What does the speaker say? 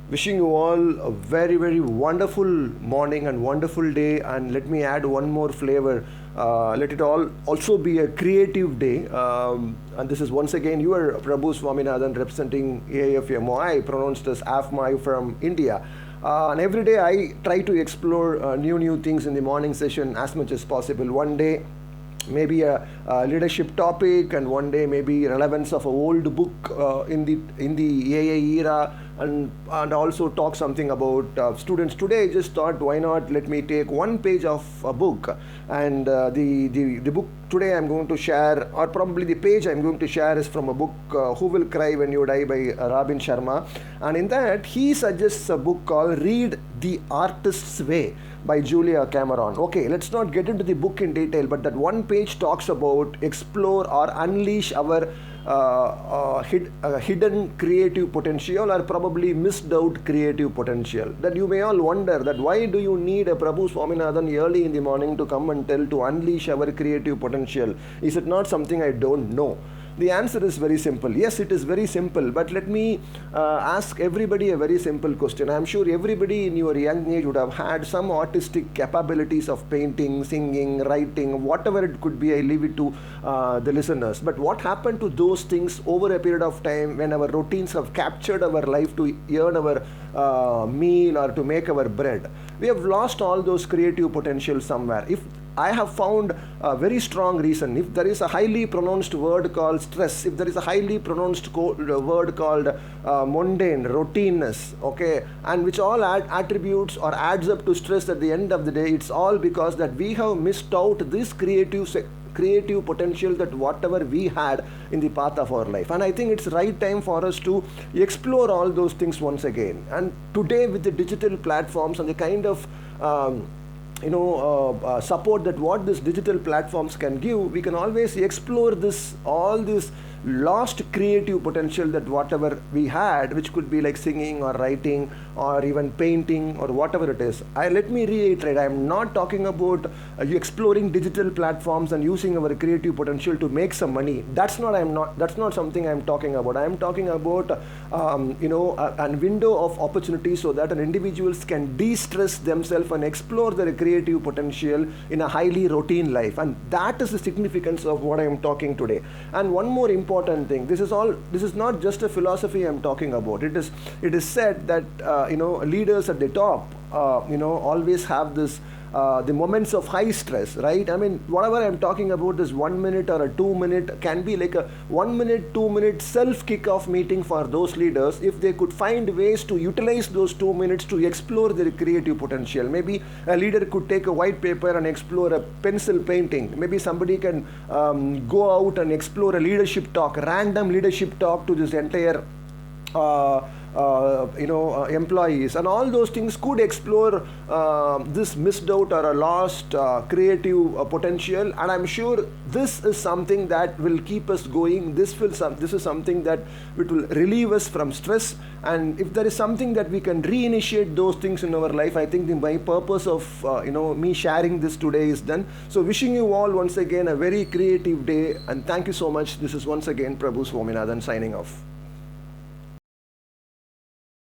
Wishing you all a very, very wonderful morning and wonderful day. And let me add one more flavor. Let it all also be a creative day. And this is once again your Prabhu Swaminathan representing AIFMO. I pronounced as AFMI from India. And every day I try to explore new things in the morning session as much as possible. One day maybe a leadership topic, and one day maybe relevance of an old book in the AI era, and also talk something about students. Today I just thought, why not let me take one page of a book, and the book today I'm going to share, or probably the page I'm going to share, is from a book, Who Will Cry When You Die by Robin Sharma. And in that he suggests a book called Read the Artist's Way by Julia Cameron. Okay, let's not get into the book in detail, but that one page talks about explore or unleash our hidden creative potential, or probably missed out creative potential. That you may all wonder that why do you need a Prabhu Swaminathan early in the morning to come and tell to unleash our creative potential? Is it not something I don't know? The answer is very simple. Yes, it is very simple, but let me ask everybody a very simple question. I'm sure everybody in your young age would have had some artistic capabilities of painting, singing, writing, whatever it could be. I leave it to the listeners. But what happened to those things over a period of time when our routines have captured our life to earn our meal or to make our bread? We have lost all those creative potential somewhere. If I have found a very strong reason. If there is a highly pronounced word called stress, if there is a highly pronounced word called mundane, routineness, okay, and which all attributes or adds up to stress at the end of the day, it's all because that we have missed out this creative potential, that whatever we had in the path of our life. And I think it's right time for us to explore all those things once again. And today with the digital platforms and the kind of support that what these digital platforms can give, we can always explore all this lost creative potential, that whatever we had, which could be like singing or writing or even painting or whatever it is. Let me reiterate, I am not talking about exploring digital platforms and using our creative potential to make some money. That's not something I am talking about. I am talking about a window of opportunity so that an individuals can de-stress themselves and explore their creative potential in a highly routine life. And that is the significance of what I am talking today. And one more important thing, this is not just a philosophy I'm talking about. It is said that leaders at the top always have this the moments of high stress, right? I mean, whatever I'm talking about, this 1 minute or a 2 minute can be like a 1 minute, 2 minute self kickoff meeting for those leaders, if they could find ways to utilize those 2 minutes to explore their creative potential. Maybe a leader could take a white paper and explore a pencil painting. Maybe somebody can go out and explore a leadership talk, random leadership talk to this entire employees, and all those things could explore this missed out or a lost creative potential. And I'm sure this is something that will keep us going. This is something that it will relieve us from stress. And if there is something that we can reinitiate those things in our life, I think my purpose of me sharing this today is done. So wishing you all once again a very creative day, and thank you so much. This is once again Prabhu Swaminathan signing off.